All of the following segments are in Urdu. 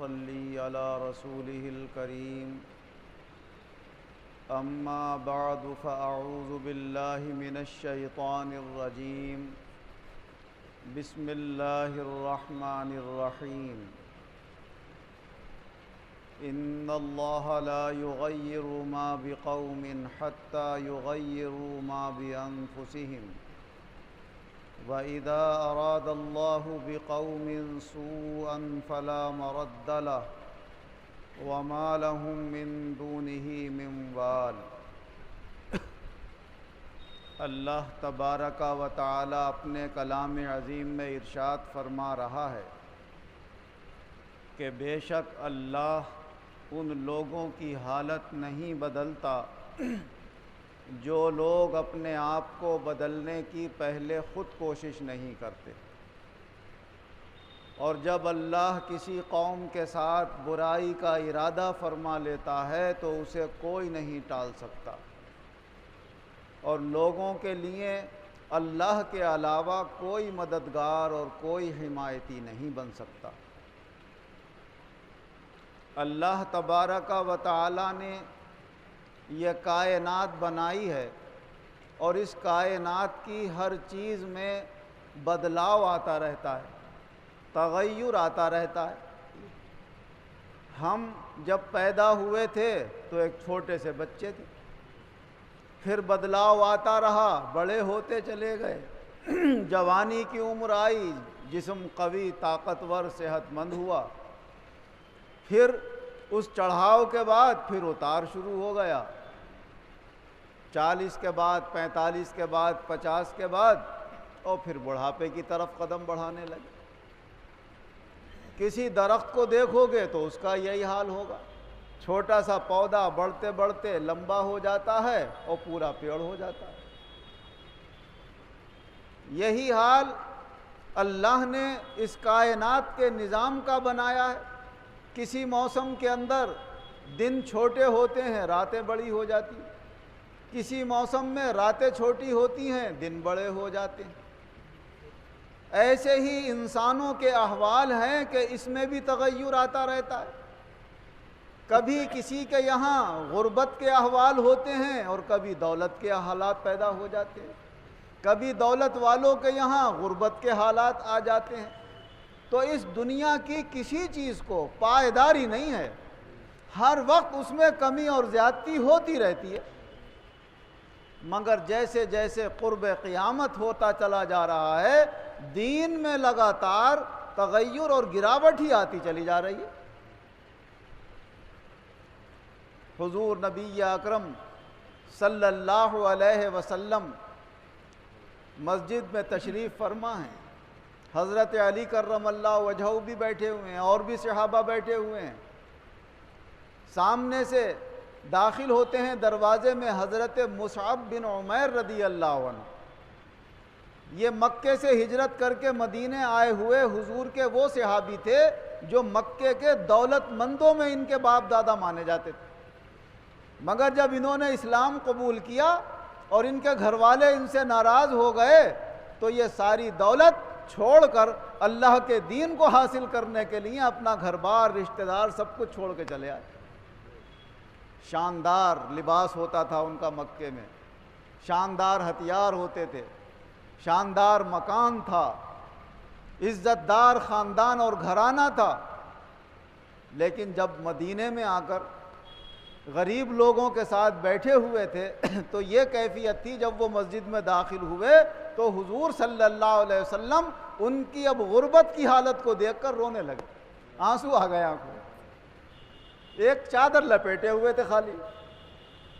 ونصلي على رسوله الكريم أما بعد فأعوذ بالله من الشيطان الرجيم بسم الله الرحمن الرحيم إن الله لا يغير ما بقوم حتى يغيروا ما بأنفسهم وإذا أراد الله بقوم سوءا فلا مرد له وما لهم من دونه من وال۔ اللہ تبارک و تعالی اپنے کلام عظیم میں ارشاد فرما رہا ہے کہ بے شک اللہ ان لوگوں کی حالت نہیں بدلتا جو لوگ اپنے آپ کو بدلنے کی پہلے خود کوشش نہیں کرتے، اور جب اللہ کسی قوم کے ساتھ برائی کا ارادہ فرما لیتا ہے تو اسے کوئی نہیں ٹال سکتا، اور لوگوں کے لیے اللہ کے علاوہ کوئی مددگار اور کوئی حمایتی نہیں بن سکتا۔ اللہ تبارک و تعالی نے یہ کائنات بنائی ہے، اور اس کائنات کی ہر چیز میں بدلاؤ آتا رہتا ہے، تغیر آتا رہتا ہے۔ ہم جب پیدا ہوئے تھے تو ایک چھوٹے سے بچے تھے، پھر بدلاؤ آتا رہا، بڑے ہوتے چلے گئے، جوانی کی عمر آئی، جسم قوی طاقتور صحت مند ہوا، پھر اس چڑھاؤ کے بعد پھر اتار شروع ہو گیا، 40 کے بعد 45 کے بعد 50 کے بعد، اور پھر بڑھاپے کی طرف قدم بڑھانے لگے۔ کسی درخت کو دیکھو گے تو اس کا یہی حال ہوگا، چھوٹا سا پودا بڑھتے بڑھتے لمبا ہو جاتا ہے اور پورا پیڑ ہو جاتا ہے۔ یہی حال اللہ نے اس کائنات کے نظام کا بنایا ہے۔ کسی موسم کے اندر دن چھوٹے ہوتے ہیں، راتیں بڑی ہو جاتی ہیں، کسی موسم میں راتیں چھوٹی ہوتی ہیں، دن بڑے ہو جاتے ہیں۔ ایسے ہی انسانوں کے احوال ہیں کہ اس میں بھی تغیر آتا رہتا ہے۔ کبھی کسی کے یہاں غربت کے احوال ہوتے ہیں اور کبھی دولت کے حالات پیدا ہو جاتے ہیں، کبھی دولت والوں کے یہاں غربت کے حالات آ جاتے ہیں۔ تو اس دنیا کی کسی چیز کو پائیداری نہیں ہے، ہر وقت اس میں کمی اور زیادتی ہوتی رہتی ہے، مگر جیسے جیسے قرب قیامت ہوتا چلا جا رہا ہے، دین میں لگاتار تغیر اور گراوٹ ہی آتی چلی جا رہی ہے۔ حضور نبی اکرم صلی اللہ علیہ وسلم مسجد میں تشریف فرما ہیں، حضرت علی کرم اللہ وجہہ بھی بیٹھے ہوئے ہیں اور بھی صحابہ بیٹھے ہوئے ہیں۔ سامنے سے داخل ہوتے ہیں دروازے میں حضرت مصعب بن عمیر رضی اللہ عنہ، یہ مکے سے ہجرت کر کے مدینے آئے ہوئے حضور کے وہ صحابی تھے جو مکے کے دولت مندوں میں ان کے باپ دادا مانے جاتے تھے، مگر جب انہوں نے اسلام قبول کیا اور ان کے گھر والے ان سے ناراض ہو گئے تو یہ ساری دولت چھوڑ کر اللہ کے دین کو حاصل کرنے کے لیے اپنا گھر بار رشتہ دار سب کچھ چھوڑ کے چلے آئے۔ شاندار لباس ہوتا تھا ان کا مکے میں، شاندار ہتھیار ہوتے تھے، شاندار مکان تھا، عزت دار خاندان اور گھرانہ تھا، لیکن جب مدینے میں آ کر غریب لوگوں کے ساتھ بیٹھے ہوئے تھے تو یہ کیفیت تھی، جب وہ مسجد میں داخل ہوئے تو حضور صلی اللہ علیہ وسلم ان کی اب غربت کی حالت کو دیکھ کر رونے لگے، آنسو آ گئے آنکھوں میں۔ ایک چادر لپیٹے ہوئے تھے، خالی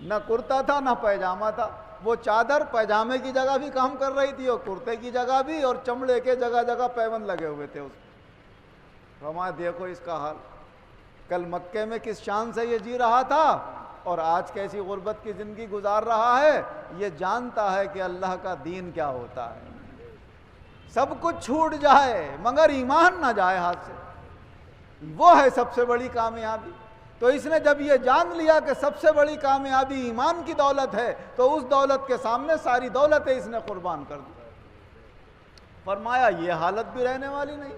نہ کرتا تھا نہ پیجامہ تھا، وہ چادر پیجامے کی جگہ بھی کام کر رہی تھی اور کرتے کی جگہ بھی، اور چمڑے کے جگہ جگہ پیبند لگے ہوئے تھے اس میں۔ فرمایا دیکھو اس کا حال، کل مکے میں کس شان سے یہ جی رہا تھا اور آج کیسی غربت کی زندگی گزار رہا ہے۔ یہ جانتا ہے کہ اللہ کا دین کیا ہوتا ہے، سب کچھ چھوٹ جائے مگر ایمان نہ جائے ہاتھ سے، وہ ہے سب سے بڑی کامیابی۔ تو اس نے جب یہ جان لیا کہ سب سے بڑی کامیابی ایمان کی دولت ہے تو اس دولت کے سامنے ساری دولتیں اس نے قربان کر دی۔ فرمایا یہ حالت بھی رہنے والی نہیں۔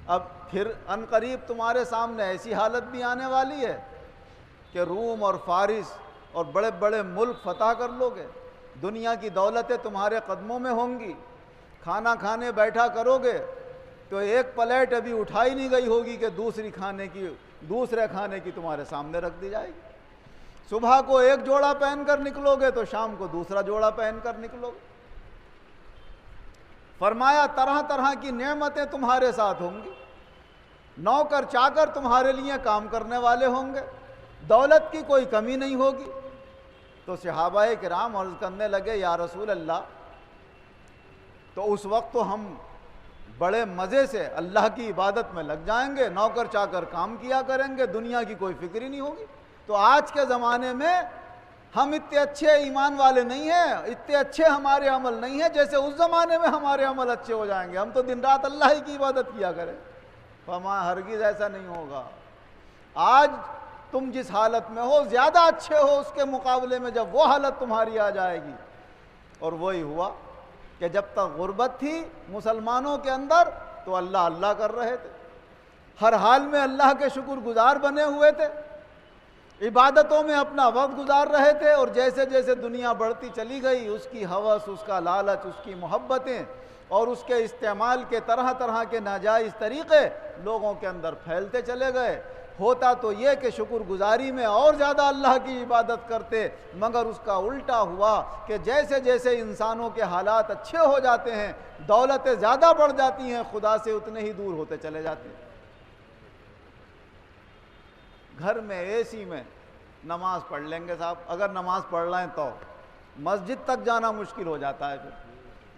اب پھر ان قریب تمہارے سامنے ایسی حالت بھی آنے والی ہے کہ روم اور فارس اور بڑے بڑے ملک فتح کر لو گے، دنیا کی دولتیں تمہارے قدموں میں ہوں گی، کھانا کھانے بیٹھا کرو گے تو ایک پلیٹ ابھی اٹھائی نہیں گئی ہوگی کہ دوسرے کھانے کی تمہارے سامنے رکھ دی جائے گی۔ صبح کو ایک جوڑا پہن کر نکلو گے تو شام کو دوسرا جوڑا پہن کر نکلو گے۔ فرمایا طرح طرح کی نعمتیں تمہارے ساتھ ہوں گی، نوکر چاکر تمہارے لیے کام کرنے والے ہوں گے، دولت کی کوئی کمی نہیں ہوگی۔ تو صحابہ کرام عرض کرنے لگے یا رسول اللہ، تو اس وقت تو ہم بڑے مزے سے اللہ کی عبادت میں لگ جائیں گے، نوکر چاکر کام کیا کریں گے، دنیا کی کوئی فکر ہی نہیں ہوگی۔ تو آج کے زمانے میں ہم اتنے اچھے ایمان والے نہیں ہیں، اتنے اچھے ہمارے عمل نہیں ہیں جیسے اس زمانے میں ہمارے عمل اچھے ہو جائیں گے، ہم تو دن رات اللہ ہی کی عبادت کیا کریں۔ فرمایا ہرگز ایسا نہیں ہوگا، آج تم جس حالت میں ہو زیادہ اچھے ہو اس کے مقابلے میں جب وہ حالت تمہاری آ جائے گی۔ اور وہی ہوا کہ جب تک غربت تھی مسلمانوں کے اندر تو اللہ اللہ کر رہے تھے، ہر حال میں اللہ کے شکر گزار بنے ہوئے تھے، عبادتوں میں اپنا وقت گزار رہے تھے، اور جیسے جیسے دنیا بڑھتی چلی گئی اس کی ہوس، اس کا لالچ، اس کی محبتیں اور اس کے استعمال کے طرح طرح کے ناجائز طریقے لوگوں کے اندر پھیلتے چلے گئے۔ ہوتا تو یہ کہ شکر گزاری میں اور زیادہ اللہ کی عبادت کرتے، مگر اس کا الٹا ہوا کہ جیسے جیسے انسانوں کے حالات اچھے ہو جاتے ہیں، دولتیں زیادہ بڑھ جاتی ہیں، خدا سے اتنے ہی دور ہوتے چلے جاتے ہیں۔ گھر میں اے سی میں نماز پڑھ لیں گے صاحب، اگر نماز پڑھ رہے ہیں تو مسجد تک جانا مشکل ہو جاتا ہے پھر۔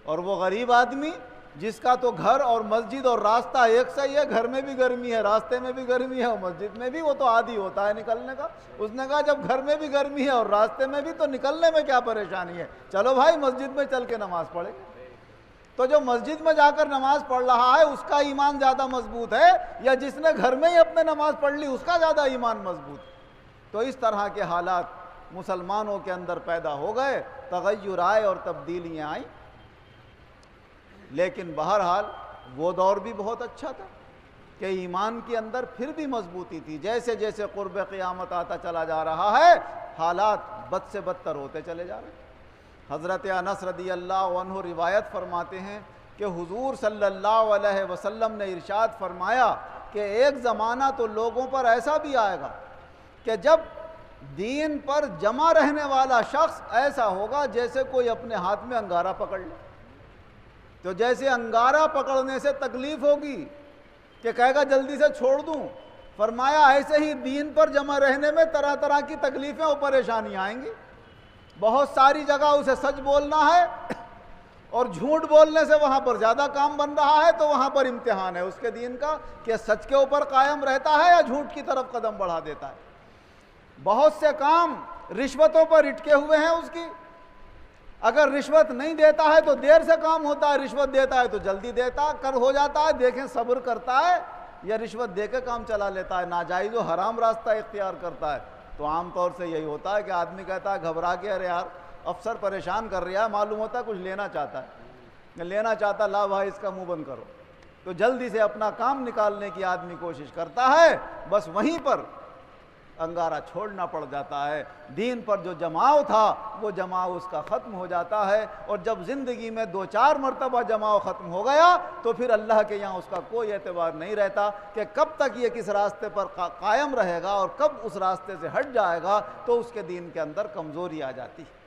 اور وہ غریب آدمی جس کا تو گھر اور مسجد اور راستہ ایک صحیح ہے، گھر میں بھی گرمی ہے، راستے میں بھی گرمی ہے اور مسجد میں بھی، وہ تو عادی ہوتا ہے نکلنے کا۔ اس نے کہا جب گھر میں بھی گرمی ہے اور راستے میں بھی تو نکلنے میں کیا پریشانی ہے، چلو بھائی مسجد میں چل کے نماز پڑھیں۔ تو جو مسجد میں جا کر نماز پڑھ رہا ہے اس کا ایمان زیادہ مضبوط ہے یا جس نے گھر میں ہی اپنے نماز پڑھ لی اس کا زیادہ ایمان مضبوط ہے؟ تو اس طرح کے حالات مسلمانوں کے اندر پیدا ہو گئے، تغیر آئے اور تبدیلیاں آئیں۔ لیکن بہرحال وہ دور بھی بہت اچھا تھا کہ ایمان کے اندر پھر بھی مضبوطی تھی۔ جیسے جیسے قرب قیامت آتا چلا جا رہا ہے حالات بد سے بدتر ہوتے چلے جا رہے ہیں۔ حضرت انس رضی اللہ عنہ روایت فرماتے ہیں کہ حضور صلی اللہ علیہ وسلم نے ارشاد فرمایا کہ ایک زمانہ تو لوگوں پر ایسا بھی آئے گا کہ جب دین پر جمع رہنے والا شخص ایسا ہوگا جیسے کوئی اپنے ہاتھ میں انگارہ پکڑ لے، تو جیسے انگارہ پکڑنے سے تکلیف ہوگی کہ کہے گا جلدی سے چھوڑ دوں، فرمایا ایسے ہی دین پر جمع رہنے میں طرح طرح کی تکلیفیں اور پریشانیاں آئیں گی۔ بہت ساری جگہ اسے سچ بولنا ہے اور جھوٹ بولنے سے وہاں پر زیادہ کام بن رہا ہے، تو وہاں پر امتحان ہے اس کے دین کا کہ سچ کے اوپر قائم رہتا ہے یا جھوٹ کی طرف قدم بڑھا دیتا ہے۔ بہت سے کام رشوتوں پر اٹکے ہوئے ہیں اس کی، اگر رشوت نہیں دیتا ہے تو دیر سے کام ہوتا ہے، رشوت دیتا ہے تو جلدی دیتا کر ہو جاتا ہے۔ دیکھیں صبر کرتا ہے یا رشوت دے کے کام چلا لیتا ہے، ناجائز و حرام راستہ اختیار کرتا ہے۔ تو عام طور سے یہی ہوتا ہے کہ آدمی کہتا ہے گھبرا کے ارے یار افسر پریشان کر رہا ہے، معلوم ہوتا ہے کچھ لینا چاہتا ہے، لینا چاہتا لا بھائی اس کا منہ بند کرو، تو جلدی سے اپنا کام نکالنے کی آدمی کوشش کرتا ہے، بس وہیں پر انگارہ چھوڑنا پڑ جاتا ہے۔ دین پر جو جماؤ تھا وہ جماؤ اس کا ختم ہو جاتا ہے، اور جب زندگی میں 2-4 مرتبہ جماؤ ختم ہو گیا تو پھر اللہ کے یہاں اس کا کوئی اعتبار نہیں رہتا کہ کب تک یہ کس راستے پر قائم رہے گا اور کب اس راستے سے ہٹ جائے گا، تو اس کے دین کے اندر کمزوری آ جاتی ہے۔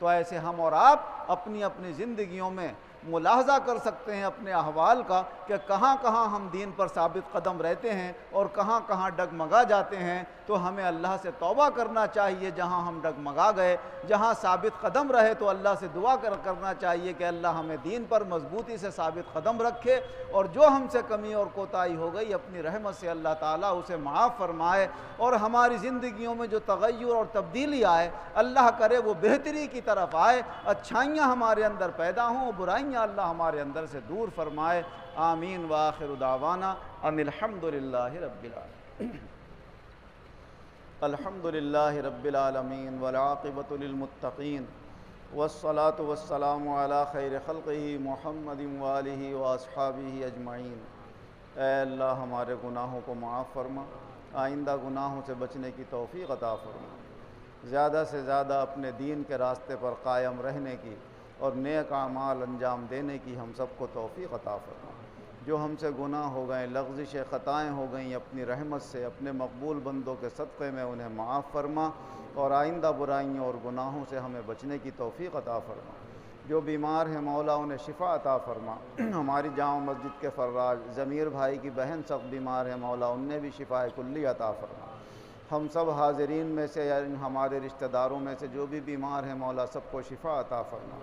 تو ایسے ہم اور آپ اپنی اپنی زندگیوں میں ملاحظہ کر سکتے ہیں اپنے احوال کا کہ کہاں کہاں ہم دین پر ثابت قدم رہتے ہیں اور کہاں کہاں ڈگمگا جاتے ہیں۔ تو ہمیں اللہ سے توبہ کرنا چاہیے جہاں ہم ڈگمگا گئے، جہاں ثابت قدم رہے تو اللہ سے دعا کرنا چاہیے کہ اللہ ہمیں دین پر مضبوطی سے ثابت قدم رکھے، اور جو ہم سے کمی اور کوتاہی ہو گئی اپنی رحمت سے اللہ تعالیٰ اسے معاف فرمائے، اور ہماری زندگیوں میں جو تغیر اور تبدیلی آئے اللہ کرے وہ بہتری کی طرف آئے، اچھائیاں ہمارے اندر پیدا ہوں، برائیاں اللہ ہمارے اندر سے دور فرمائے۔ آمین وآخر دعوانا ان الحمدللہ رب العالمین۔ الحمدللہ رب العالمین والعاقبۃ للمتقین والصلاة والسلام علی خیر خلقہ محمد وآلہ واصحابہ اجمعین۔ اے اللہ ہمارے گناہوں کو معاف فرما، آئندہ گناہوں سے بچنے کی توفیق عطا فرما، زیادہ سے زیادہ اپنے دین کے راستے پر قائم رہنے کی اور نیک اعمال انجام دینے کی ہم سب کو توفیق عطا فرما۔ جو ہم سے گناہ ہو گئے، لغزش خطائیں ہو گئیں، اپنی رحمت سے اپنے مقبول بندوں کے صدقے میں انہیں معاف فرما اور آئندہ برائیوں اور گناہوں سے ہمیں بچنے کی توفیق عطا فرما۔ جو بیمار ہیں مولا انہیں شفا عطا فرما۔ ہماری جامع مسجد کے فراج ضمیر بھائی کی بہن سخت بیمار ہے مولا، انہیں بھی شفا کلی عطا فرما۔ ہم سب حاضرین میں سے یا ہمارے رشتہ داروں میں سے جو بھی بیمار ہیں مولا سب کو شفا عطا فرما۔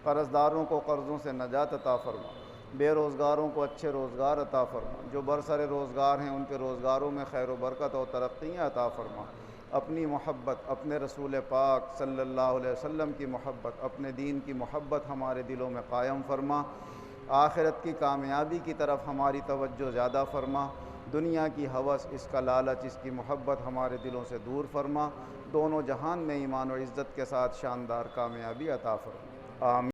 قرض داروں کو قرضوں سے نجات عطا فرما، بے روزگاروں کو اچھے روزگار عطا فرما، جو برسر روزگار ہیں ان کے روزگاروں میں خیر و برکت اور ترقیاں عطا فرما۔ اپنی محبت، اپنے رسول پاک صلی اللہ علیہ وسلم کی محبت، اپنے دین کی محبت ہمارے دلوں میں قائم فرما، آخرت کی کامیابی کی طرف ہماری توجہ زیادہ فرما، دنیا کی ہوس، اس کا لالچ، اس کی محبت ہمارے دلوں سے دور فرما، دونوں جہان میں ایمان و عزت کے ساتھ شاندار کامیابی عطا فرما۔ آمین۔